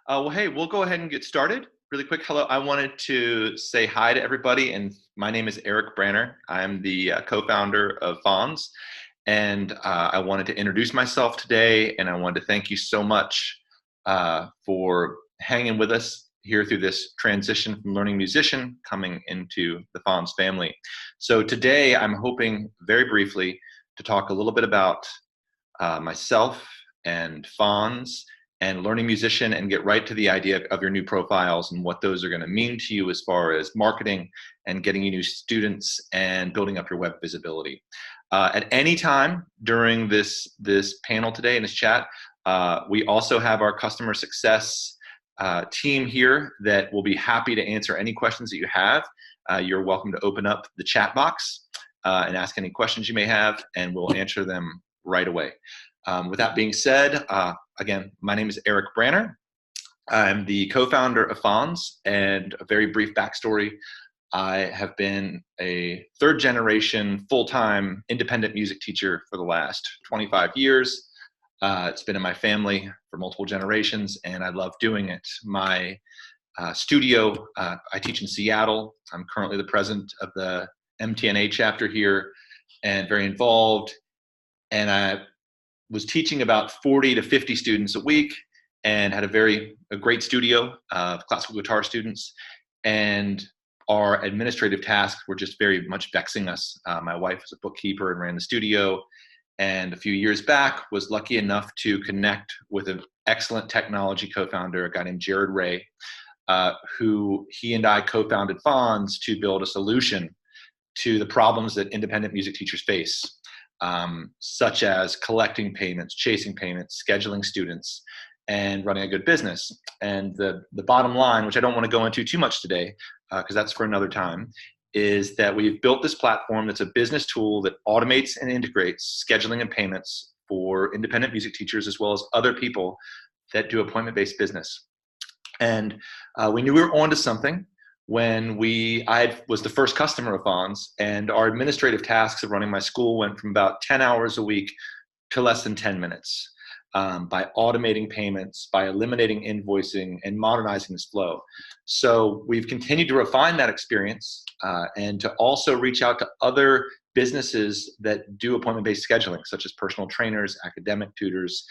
Well, hey, we'll go ahead and get started. Really quick, hello. I wanted to say hi to everybody, and my name is Eric Branner. I'm the co-founder of Fons, and I wanted to introduce myself today, and I wanted to thank you so much for hanging with us here through this transition from learning musician coming into the Fons family. So today, I'm hoping very briefly to talk a little bit about myself and Fons and learning musician and get right to the idea of your new profiles and what those are going to mean to you as far as marketing and getting you new students and building up your web visibility. At any time during this panel today in this chat, we also have our customer success team here that will be happy to answer any questions that you have. You're welcome to open up the chat box and ask any questions you may have, and we'll answer them right away. With that being said, again, my name is Eric Branner. I'm the co-founder of Fons, and a very brief backstory. I have been a third-generation, full-time independent music teacher for the last 25 years. It's been in my family for multiple generations, and I love doing it. My studio, I teach in Seattle. I'm currently the president of the MTNA chapter here, and very involved. And I was teaching about 40 to 50 students a week and had a great studio of classical guitar students. And our administrative tasks were just very much vexing us. My wife was a bookkeeper and ran the studio. And a few years back was lucky enough to connect with an excellent technology co-founder, a guy named Jared Ray, who he and I co-founded Fons to build a solution to the problems that independent music teachers face. Such as collecting payments, chasing payments, scheduling students, and running a good business. And the bottom line, which I don't want to go into too much today, because that's for another time, is that we've built this platform that's a business tool that automates and integrates scheduling and payments for independent music teachers as well as other people that do appointment-based business. And we knew we were onto something when I was the first customer of Fons, and our administrative tasks of running my school went from about 10 hours a week to less than 10 minutes by automating payments, by eliminating invoicing, and modernizing this flow. So we've continued to refine that experience and to also reach out to other businesses that do appointment-based scheduling, such as personal trainers, academic tutors,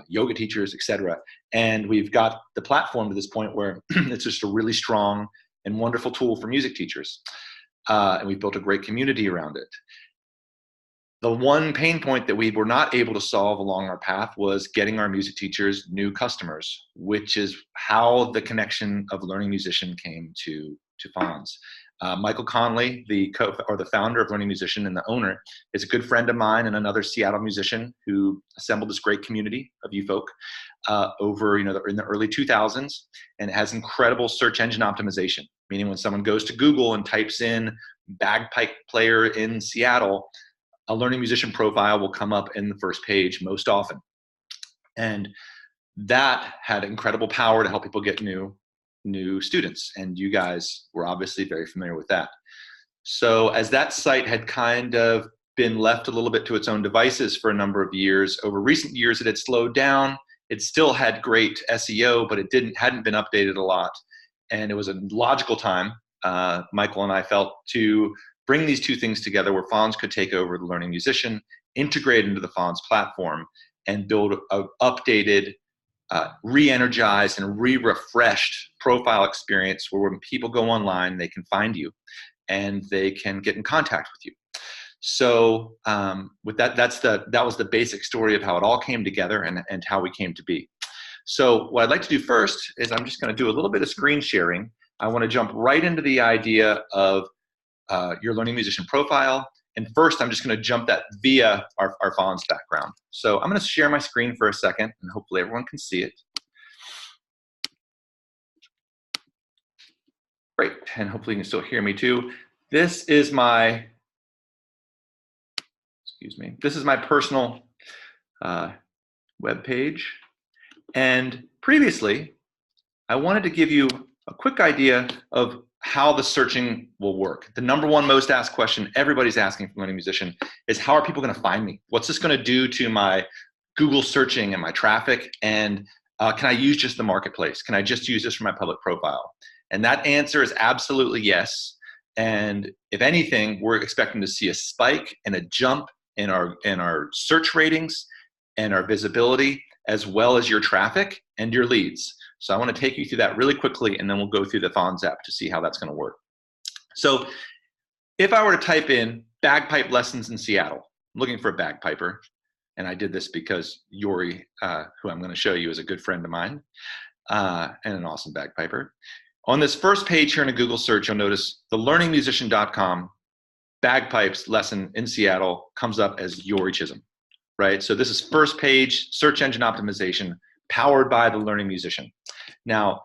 yoga teachers, etc. And we've got the platform to this point where it's just a really strong and wonderful tool for music teachers. And we've built a great community around it. The one pain point that we were not able to solve along our path was getting our music teachers new customers, which is how the connection of Learning Musician came to Fons. Michael Conley, the founder of Learning Musician and the owner, is a good friend of mine and another Seattle musician who assembled this great community of you folk over in the early 2000s, and it has incredible search engine optimization, meaning when someone goes to Google and types in bagpipe player in Seattle, a Learning Musician profile will come up in the first page most often. And that had incredible power to help people get new students, and you guys were obviously very familiar with that. So as that site had kind of been left a little bit to its own devices for a number of years, over recent years it had slowed down. It still had great SEO, but it hadn't been updated a lot. And it was a logical time, Michael and I felt, to bring these two things together where Fons could take over the Learning Musician, integrate into the Fons platform, and build an updated, re-energized and re-refreshed profile experience where when people go online, they can find you and they can get in contact with you. So with that was the basic story of how it all came together and how we came to be. So what I'd like to do first is I'm just going to do a little bit of screen sharing. I want to jump right into the idea of your Learning Musician profile. And first, I'm just going to jump that via our Fons background. So I'm going to share my screen for a second, and hopefully everyone can see it. Great, and hopefully you can still hear me too. This is my personal web page. And previously, I wanted to give you a quick idea of how the searching will work. The number one most asked question everybody's asking from Learning Musician is, how are people going to find me? What's this going to do to my Google searching and my traffic? And Can I use just the marketplace? Can I just use this for my public profile? And that answer is absolutely yes. And if anything, we're expecting to see a spike and a jump in our search ratings and our visibility, as well as your traffic and your leads. So I want to take you through that really quickly, and then we'll go through the Fons app to see how that's going to work. So if I were to type in bagpipe lessons in Seattle, I'm looking for a bagpiper, and I did this because Yori, who I'm going to show you, is a good friend of mine and an awesome bagpiper. On this first page here in a Google search, you'll notice the learningmusician.com bagpipes lesson in Seattle comes up as Yori Chisholm, right? So this is first page search engine optimization powered by the Learning Musician. Now,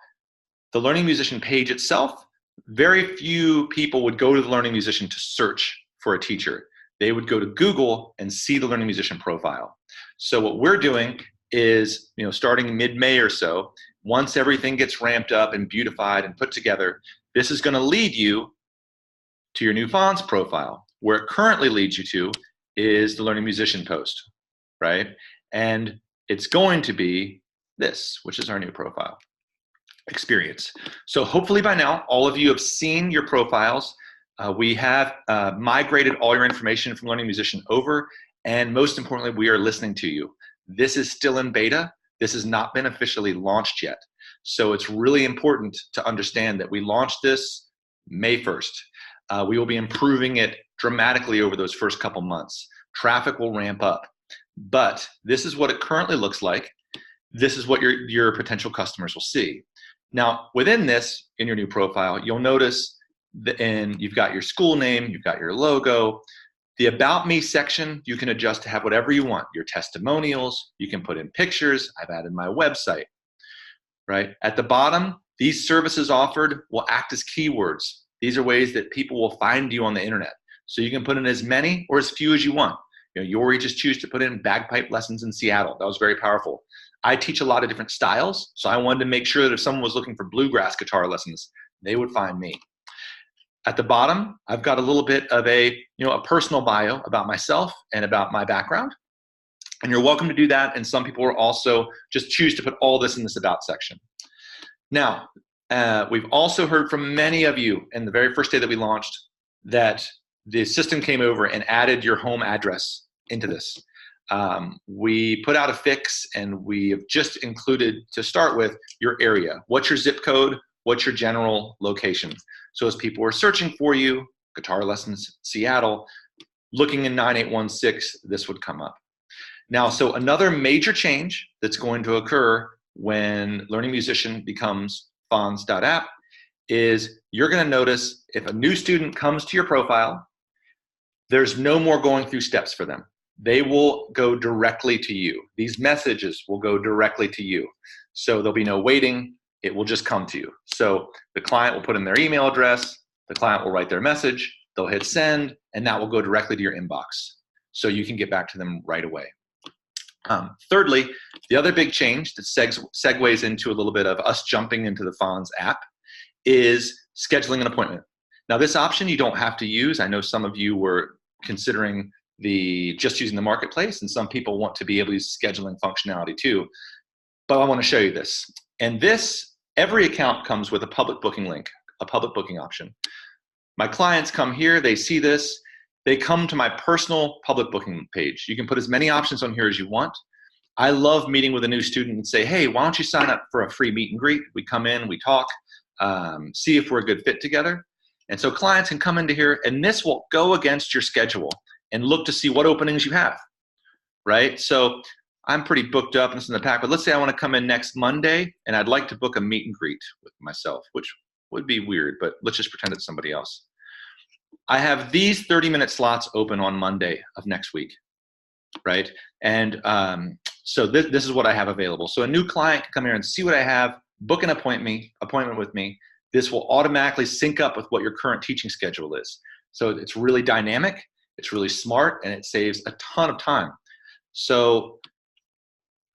the Learning Musician page itself, very few people would go to the Learning Musician to search for a teacher. They would go to Google and see the Learning Musician profile. So what we're doing is, starting mid-May or so, once everything gets ramped up and beautified and put together, this is going to lead you to your new Fons profile. Where it currently leads you to is the Learning Musician post, right? And it's going to be this, which is our new profile experience. So hopefully by now, all of you have seen your profiles. We have migrated all your information from Learning Musician over, and most importantly, we are listening to you. This is still in beta. This has not been officially launched yet. So it's really important to understand that we launched this May 1st. We will be improving it dramatically over those first couple months. Traffic will ramp up, but this is what it currently looks like. This is what your potential customers will see. Now, within this, in your new profile, you'll notice you've got your school name, you've got your logo. The About Me section, you can adjust to have whatever you want. Your testimonials, you can put in pictures. I've added my website, right? At the bottom, these services offered will act as keywords. These are ways that people will find you on the internet. So you can put in as many or as few as you want. Yori just choose to put in bagpipe lessons in Seattle. That was very powerful. I teach a lot of different styles, so I wanted to make sure that if someone was looking for bluegrass guitar lessons, they would find me. At the bottom, I've got a little bit of a personal bio about myself and about my background. And you're welcome to do that. And some people will also just choose to put all this in this About section. Now, we've also heard from many of you in the very first day that we launched that the system came over and added your home address into this. We put out a fix, and we have just included, to start with, your area. What's your zip code? What's your general location? So as people are searching for you, guitar lessons, Seattle, looking in 9816, this would come up. Now, so another major change that's going to occur when Learning Musician becomes Fons.app is you're going to notice if a new student comes to your profile, there's no more going through steps for them. They will go directly to you. These messages will go directly to you. So there'll be no waiting. It will just come to you. So the client will put in their email address. The client will write their message. They'll hit send, and that will go directly to your inbox. So you can get back to them right away. Thirdly, the other big change that segues into a little bit of us jumping into the Fons app is scheduling an appointment. Now, this option you don't have to use. I know some of you were considering just using the marketplace, and some people want to be able to use scheduling functionality too. But I want to show you this. And every account comes with a public booking link, a public booking option. My clients come here, they see this, they come to my personal public booking page. You can put as many options on here as you want. I love meeting with a new student and say, hey, why don't you sign up for a free meet and greet? We come in, we talk, see if we're a good fit together. And so clients can come into here, and this will go against your schedule and look to see what openings you have, right? So I'm pretty booked up and it's in the pack, but let's say I want to come in next Monday and I'd like to book a meet and greet with myself, which would be weird, but let's just pretend it's somebody else. I have these 30-minute slots open on Monday of next week, right? And so this is what I have available. So a new client can come here and see what I have, book an appointment with me. This will automatically sync up with what your current teaching schedule is. So it's really dynamic, it's really smart, and it saves a ton of time. So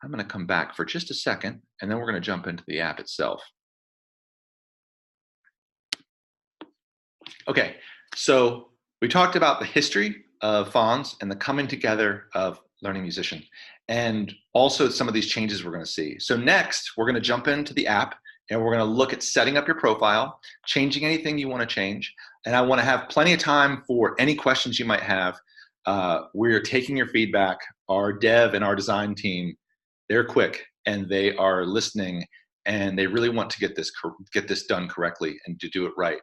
I'm going to come back for just a second, and then we're going to jump into the app itself. Okay, so we talked about the history of Fons and the coming together of learning musician. And also some of these changes we're going to see. So next, we're going to jump into the app and we're going to look at setting up your profile, changing anything you want to change. And I want to have plenty of time for any questions you might have. We're taking your feedback. Our dev and our design team, they're quick and they are listening and they really want to get this done correctly and to do it right.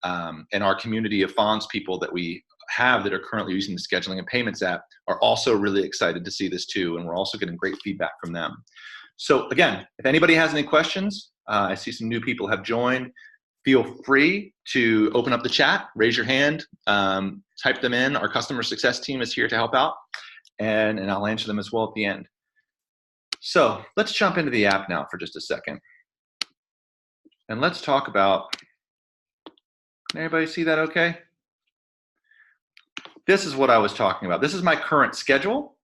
And our community of Fons people that we have that are currently using the scheduling and payments app are also really excited to see this too. And we're also getting great feedback from them. So again, if anybody has any questions, I see some new people have joined. Feel free to open up the chat, raise your hand, type them in. Our customer success team is here to help out, and I'll answer them as well at the end. So let's jump into the app now for just a second. And let's talk about, can everybody see that okay? This is what I was talking about. This is my current schedule.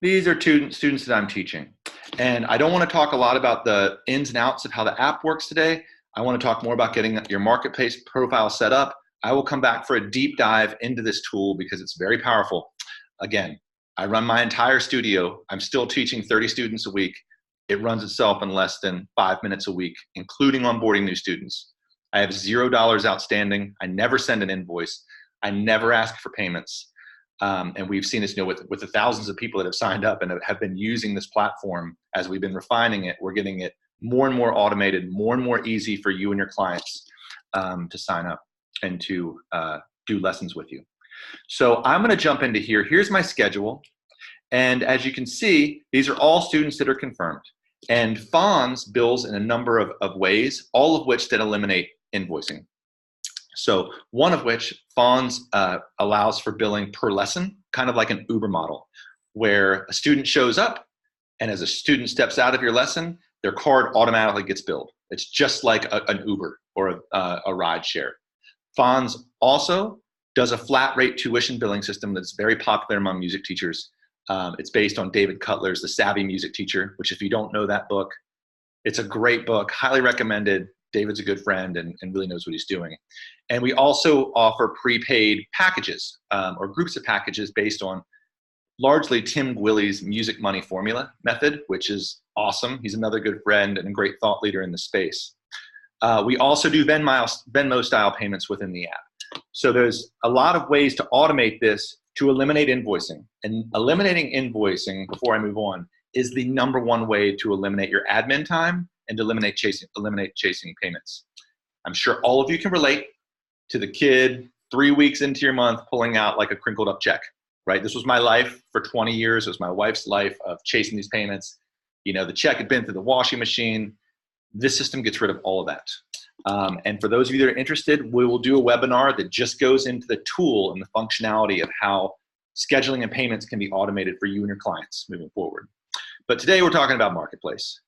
These are students that I'm teaching. And I don't want to talk a lot about the ins and outs of how the app works today. I want to talk more about getting your marketplace profile set up. I will come back for a deep dive into this tool because it's very powerful. Again, I run my entire studio. I'm still teaching 30 students a week. It runs itself in less than 5 minutes a week, including onboarding new students. I have $0 outstanding. I never send an invoice. I never ask for payments. And we've seen this, with the thousands of people that have signed up and have been using this platform as we've been refining it. We're getting it more and more automated, more and more easy for you and your clients to sign up and to do lessons with you. So I'm going to jump into here. Here's my schedule. And as you can see, these are all students that are confirmed. And Fons bills in a number of ways, all of which that eliminate invoicing. So one of which, Fons allows for billing per lesson, kind of like an Uber model, where a student shows up and as a student steps out of your lesson, their card automatically gets billed. It's just like an Uber or a ride share. Fons also does a flat rate tuition billing system that's very popular among music teachers. It's based on David Cutler's The Savvy Music Teacher, which if you don't know that book, it's a great book, highly recommended. David's a good friend and really knows what he's doing. And we also offer prepaid packages or groups of packages based on largely Tim Gwilly's music money formula method, which is awesome. He's another good friend and a great thought leader in the space. We also do Venmo style payments within the app. So there's a lot of ways to automate this to eliminate invoicing. And eliminating invoicing, before I move on, is the #1 way to eliminate your admin time and to eliminate chasing payments. I'm sure all of you can relate to the kid 3 weeks into your month pulling out like a crinkled up check, right? This was my life for 20 years. It was my wife's life of chasing these payments. You know, the check had been through the washing machine. This system gets rid of all of that. And for those of you that are interested, we will do a webinar that just goes into the tool and the functionality of how scheduling and payments can be automated for you and your clients moving forward. But today we're talking about Marketplace.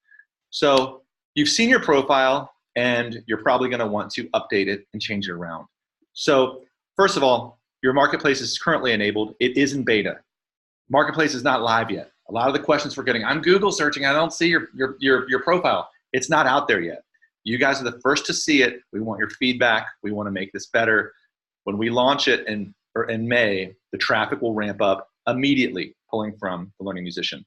So you've seen your profile and you're probably going to want to update it and change it around. So first of all, your Marketplace is currently enabled. It is in beta. Marketplace is not live yet. A lot of the questions we're getting, I'm Google searching, I don't see your profile. It's not out there yet. You guys are the first to see it. We want your feedback. We want to make this better. When we launch it in May, the traffic will ramp up immediately, pulling from the Learning Musician.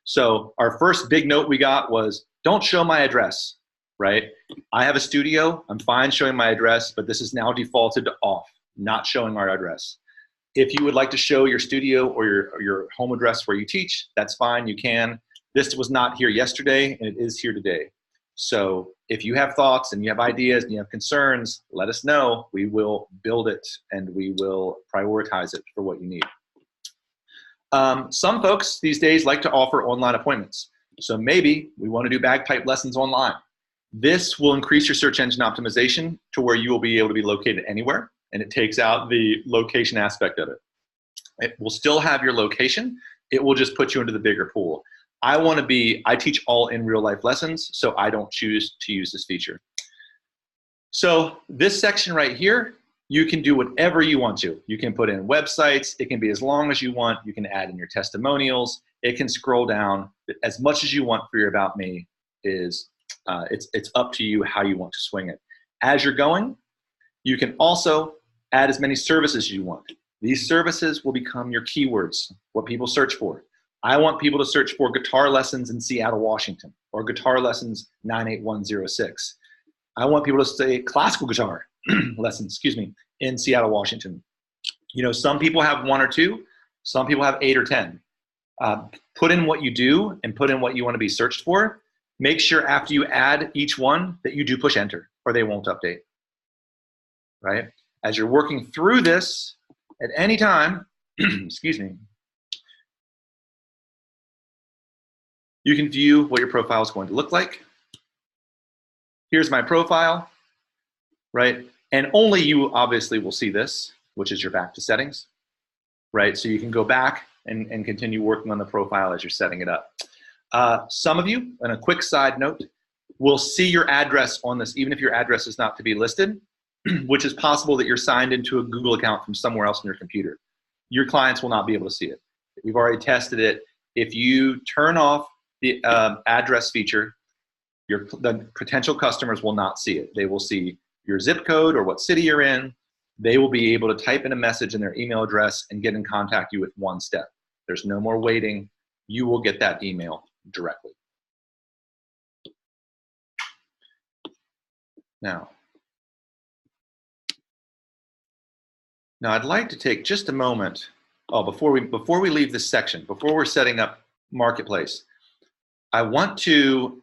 So our first big note we got was, don't show my address, right? I have a studio. I'm fine showing my address, but this is now defaulted to off, not showing our address. If you would like to show your studio or your home address where you teach, that's fine, you can. This was not here yesterday, and it is here today. So if you have thoughts and you have ideas and you have concerns, let us know. We will build it and we will prioritize it for what you need. Some folks these days like to offer online appointments. So maybe we want to do bagpipe lessons online. This will increase your search engine optimization to where you will be able to be located anywhere, and it takes out the location aspect of it. It will still have your location. It will just put you into the bigger pool. I teach all in real life lessons, so I don't choose to use this feature. So this section right here, you can do whatever you want to. You can put in websites. It can be as long as you want. You can add in your testimonials. It can scroll down as much as you want for your About Me. It's up to you how you want to swing it. As you're going, you can also add as many services as you want. These services will become your keywords, what people search for. I want people to search for guitar lessons in Seattle, Washington, or guitar lessons 98106. I want people to say classical guitar lessons, in Seattle, Washington. You know, some people have 1 or 2, some people have 8 or 10. Put in what you do and put in what you want to be searched for. Make sure after you add each one that you do push enter, or they won't update, right? As you're working through this at any time, excuse me, you can view what your profile is going to look like. Here's my profile, right? And only you obviously will see this, which is your back to settings, right? So you can go back and continue working on the profile as you're setting it up. Some of you, and a quick side note, will see your address on this, even if your address is not to be listed, which is possible that you're signed into a Google account from somewhere else on your computer. Your clients will not be able to see it. We've already tested it. If you turn off the address feature, the potential customers will not see it. They will see your zip code or what city you're in. They will be able to type in a message in their email address and get in contact you with one step. There's no more waiting. You will get that email directly. Now I'd like to take just a moment. Before we leave this section, before we're setting up Marketplace, I want to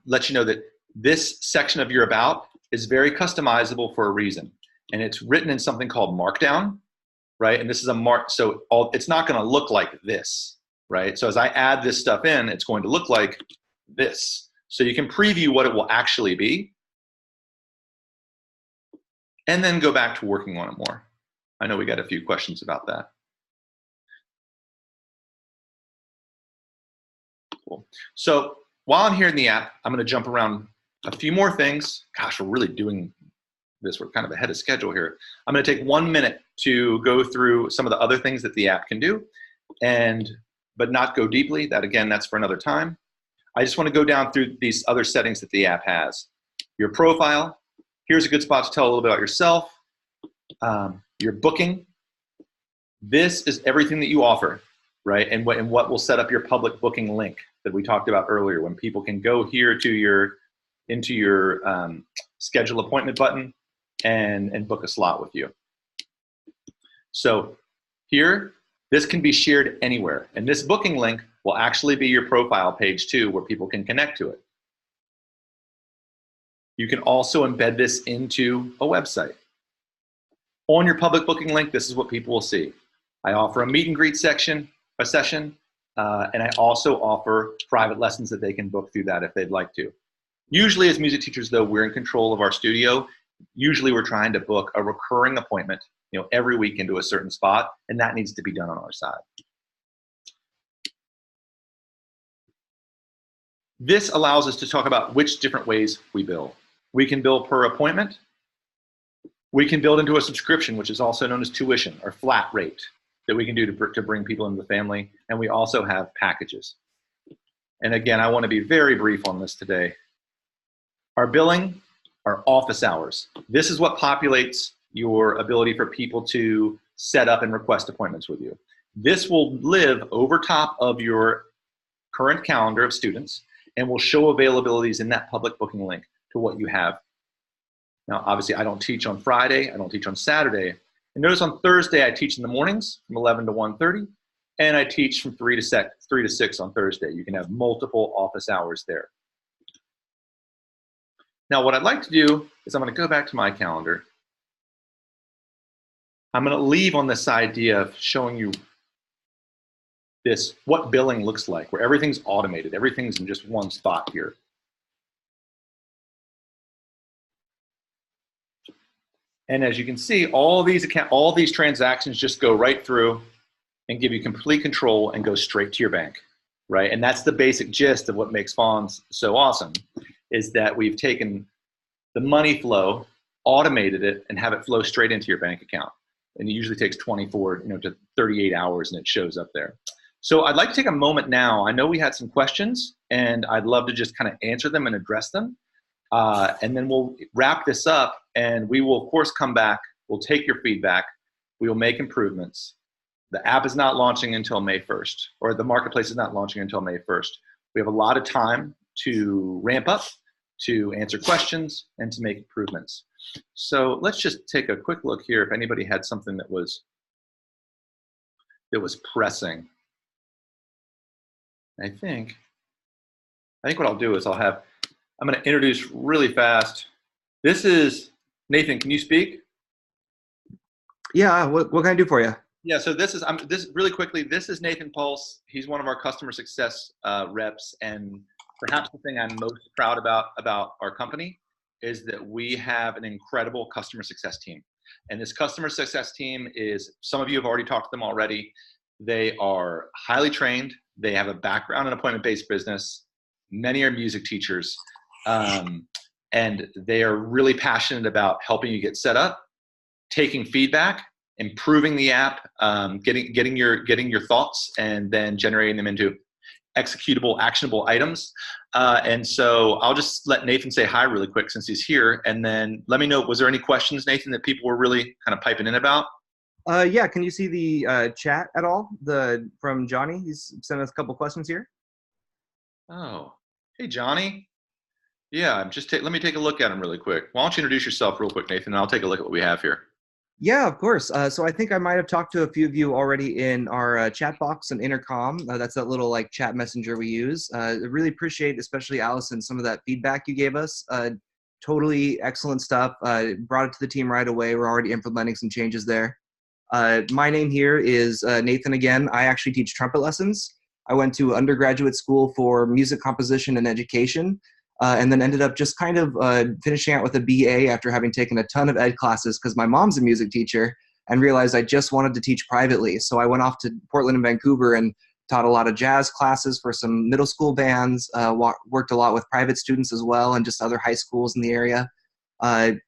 let you know that this section of your About is very customizable for a reason. And it's written in something called Markdown, right? And this is a mark, so it's not gonna look like this, right? So as I add this stuff in, it's going to look like this. So you can preview what it will actually be and then go back to working on it more. I know we got a few questions about that. Cool. So while I'm here in the app, I'm gonna jump around a few more things. Gosh, we're really doing this. We're kind of ahead of schedule here. I'm gonna take 1 minute to go through some of the other things that the app can do, but not go deeply. That again, that's for another time. I just wanna go down through these other settings that the app has. Your profile, here's a good spot to tell a little bit about yourself. Your booking, this is everything that you offer, right? And what will set up your public booking link that we talked about earlier, when people can go here to into your schedule appointment button and book a slot with you. So here, this can be shared anywhere. And this booking link will actually be your profile page too, where people can connect to it. You can also embed this into a website. On your public booking link, this is what people will see. I offer a meet and greet session, and I also offer private lessons that they can book through that if they'd like to. Usually as music teachers though, we're in control of our studio. Usually we're trying to book a recurring appointment, every week into a certain spot, and that needs to be done on our side. This allows us to talk about which different ways we bill. We can bill per appointment. We can build into a subscription, which is also known as tuition or flat rate, that we can do to bring people into the family. And we also have packages. And again, I want to be very brief on this today. Our billing are office hours. This is what populates your ability for people to set up and request appointments with you. This will live over top of your current calendar of students and will show availabilities in that public booking link to what you have. Now, obviously, I don't teach on Friday. I don't teach on Saturday. And notice on Thursday, I teach in the mornings from 11 to 1:30, and I teach from 3 to 6 on Thursday. You can have multiple office hours there. Now, what I'd like to do is I'm going to go back to my calendar. I'm going to leave on this idea of showing you what billing looks like, where everything's automated. Everything's in just one spot here. And as you can see, all these transactions just go right through and give you complete control and go straight to your bank, right? And that's the basic gist of what makes Fons so awesome, is that we've taken the money flow, automated it, and have it flow straight into your bank account. And it usually takes 24 to 38 hours, and it shows up there. So I'd like to take a moment now. I know we had some questions, and I'd love to just kind of answer them and address them. And then we'll wrap this up, and we will, of course, come back. We'll take your feedback. We will make improvements. The app is not launching until May 1st, or the marketplace is not launching until May 1st. We have a lot of time to ramp up, to answer questions, and to make improvements. So let's just take a quick look here if anybody had something that was pressing. I think what I'll do is I'm going to introduce really fast. This is Nathan. Can you speak? Yeah. What can I do for you? Yeah. So this really quickly. This is Nathan Pulse. He's one of our customer success reps, and perhaps the thing I'm most proud about our company is that we have an incredible customer success team. And this customer success team is, some of you have already talked to them already. They are highly trained. They have a background in appointment-based business. Many are music teachers. And they are really passionate about helping you get set up, taking feedback, improving the app, getting your thoughts, and then generating them into executable, actionable items. And so I'll just let Nathan say hi really quick since he's here. And then let me know, was there any questions, Nathan, that people were really kind of piping in about? Yeah. Can you see the chat at all? From Johnny. He's sent us a couple questions here. Oh, hey, Johnny. Yeah, let me take a look at them really quick. Why don't you introduce yourself real quick, Nathan, and I'll take a look at what we have here. Yeah, of course. So I think I might have talked to a few of you already in our chat box and intercom. That's that little like chat messenger we use. I really appreciate, especially Allison, some of that feedback you gave us. Totally excellent stuff. Brought it to the team right away. We're already implementing some changes there. My name here is Nathan again. I actually teach trumpet lessons. I went to undergraduate school for music composition and education. And then ended up just kind of finishing out with a BA after having taken a ton of ed classes because my mom's a music teacher, and realized I just wanted to teach privately. So I went off to Portland and Vancouver and taught a lot of jazz classes for some middle school bands, worked a lot with private students as well and just other high schools in the area.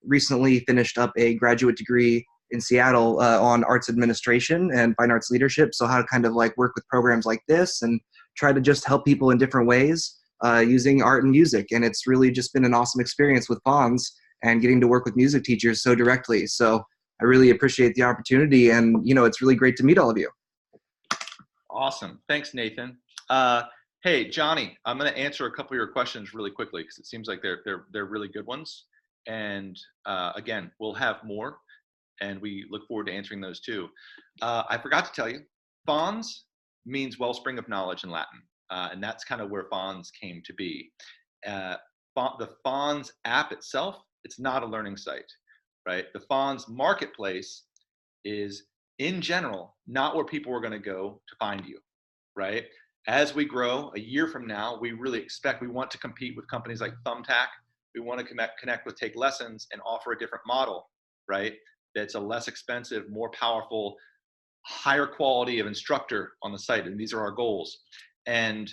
Recently finished up a graduate degree in Seattle on arts administration and fine arts leadership. So how to kind of like work with programs like this and try to just help people in different ways. Using art and music, and it's really just been an awesome experience with Fons and getting to work with music teachers so directly. So I really appreciate the opportunity, and it's really great to meet all of you. Awesome, thanks, Nathan. Hey, Johnny, I'm going to answer a couple of your questions really quickly because it seems like they're really good ones. And again, we'll have more, and we look forward to answering those too. I forgot to tell you, Fons means wellspring of knowledge in Latin. And that's kind of where Fons came to be. The Fons app itself, it's not a learning site, right? The Fons marketplace is, in general, not where people are going to go to find you, right? As we grow, a year from now, we want to compete with companies like Thumbtack. We want to connect with Take Lessons and offer a different model, right? That's a less expensive, more powerful, higher quality of instructor on the site. And these are our goals. And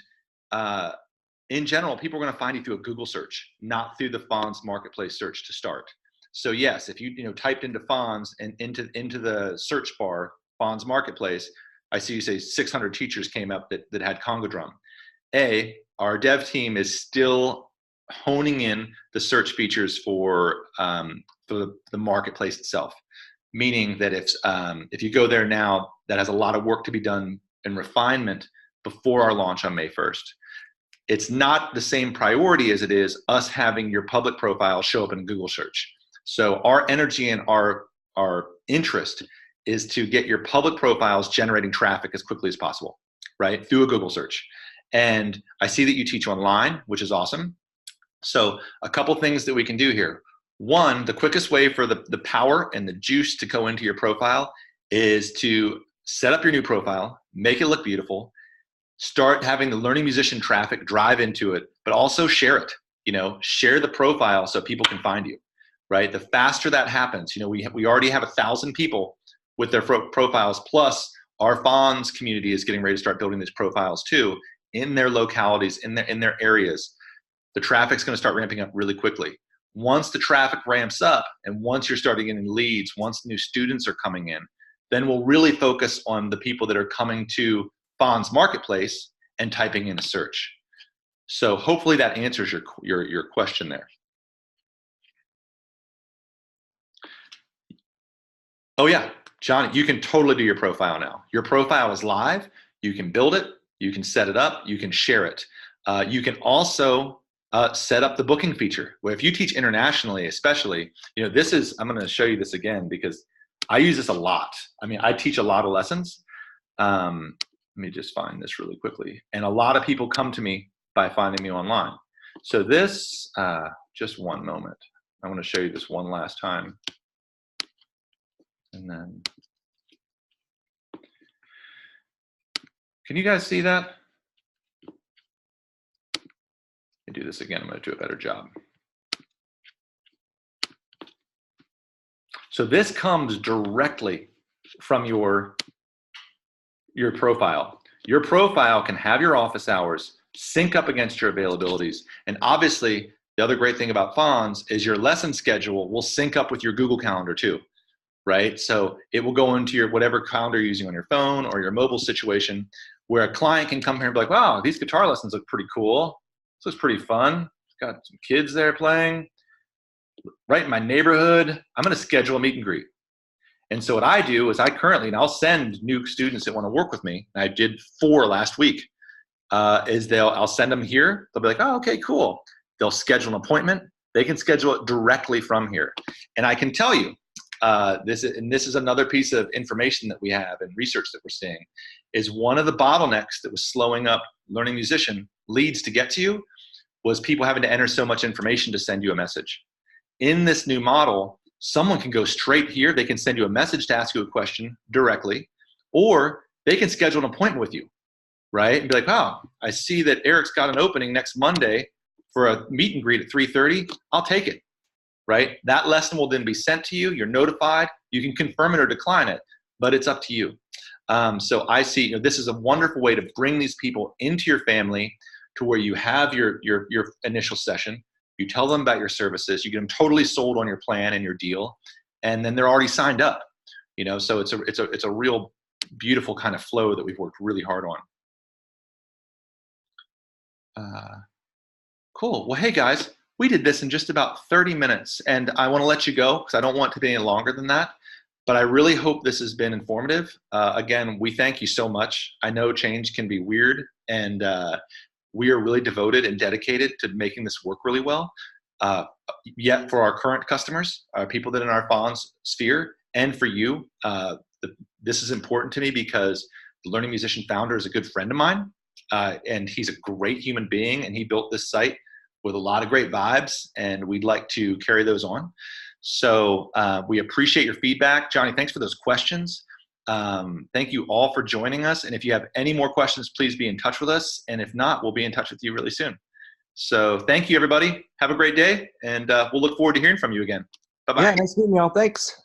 in general, people are going to find you through a Google search, not through the Fons marketplace search to start. So yes, if you typed into Fons and into the search bar, Fons marketplace, I see you say 600 teachers came up that had Congo drum. Our dev team is still honing in the search features for the marketplace itself, meaning that if you go there now, that has a lot of work to be done in refinement before our launch on May 1st. It's not the same priority as it is us having your public profile show up in Google search. So our energy and our interest is to get your public profiles generating traffic as quickly as possible, right? Through a Google search. And I see that you teach online, which is awesome. So a couple things that we can do here. One, the quickest way for the power and the juice to go into your profile is to set up your new profile, make it look beautiful, start having the learning musician traffic drive into it, but also share it. Share the profile so people can find you, right? The faster that happens, we already have 1,000 people with their profiles, plus our Fons community is getting ready to start building these profiles too in their localities, in their areas. The traffic's going to start ramping up really quickly. Once the traffic ramps up, and once you're starting getting leads, once new students are coming in, then we'll really focus on the people that are coming to Fons marketplace and typing in a search. So hopefully that answers your question there. Oh yeah, John, you can totally do your profile now. Your profile is live. You can build it. You can set it up. You can share it. You can also set up the booking feature. Where if you teach internationally, especially, this is, I'm going to show you this again because I use this a lot. I mean, I teach a lot of lessons. Let me just find this really quickly. And a lot of people come to me by finding me online. So this, just one moment. I want to show you this one last time. And then, can you guys see that? Let me do this again. I'm going to do a better job. So this comes directly from your profile. Your profile can have your office hours, sync up against your availabilities. And obviously, the other great thing about Fons is your lesson schedule will sync up with your Google Calendar too. Right? So it will go into your whatever calendar you're using on your phone or your mobile situation where a client can come here and be like, wow, these guitar lessons look pretty cool. This looks pretty fun. Got some kids there playing. Right in my neighborhood, I'm going to schedule a meet and greet. And so what I do is and I'll send new students that want to work with me. I did 4 last week. I'll send them here. They'll be like, oh, okay, cool. They'll schedule an appointment. They can schedule it directly from here. And I can tell you, this is another piece of information that we have and research that we're seeing, is one of the bottlenecks that was slowing up learning musician leads to get to you was people having to enter so much information to send you a message. In this new model, someone can go straight here. They can send you a message to ask you a question directly, or they can schedule an appointment with you, right? And be like, wow, I see that Eric's got an opening next Monday for a meet and greet at 3:30. I'll take it. Right? That lesson will then be sent to you. You're notified. You can confirm it or decline it, but it's up to you. So I see this is a wonderful way to bring these people into your family to where you have your initial session. You tell them about your services. You get them totally sold on your plan and your deal, and then they're already signed up. So it's a real beautiful kind of flow that we've worked really hard on. Cool. Well, hey guys. We did this in just about 30 minutes, and I want to let you go because I don't want it to be any longer than that. But I really hope this has been informative. Again, we thank you so much. I know change can be weird, and we are really devoted and dedicated to making this work really well. Yet for our current customers, people that are in our Fons sphere, and for you, this is important to me because the Learning Musician founder is a good friend of mine, and he's a great human being, and he built this site with a lot of great vibes, and we'd like to carry those on. So we appreciate your feedback. Johnny, thanks for those questions. Thank you all for joining us. And if you have any more questions, please be in touch with us. And if not, we'll be in touch with you really soon. So thank you, everybody. Have a great day, and we'll look forward to hearing from you again. Bye-bye. Yeah, nice meeting y'all. Thanks.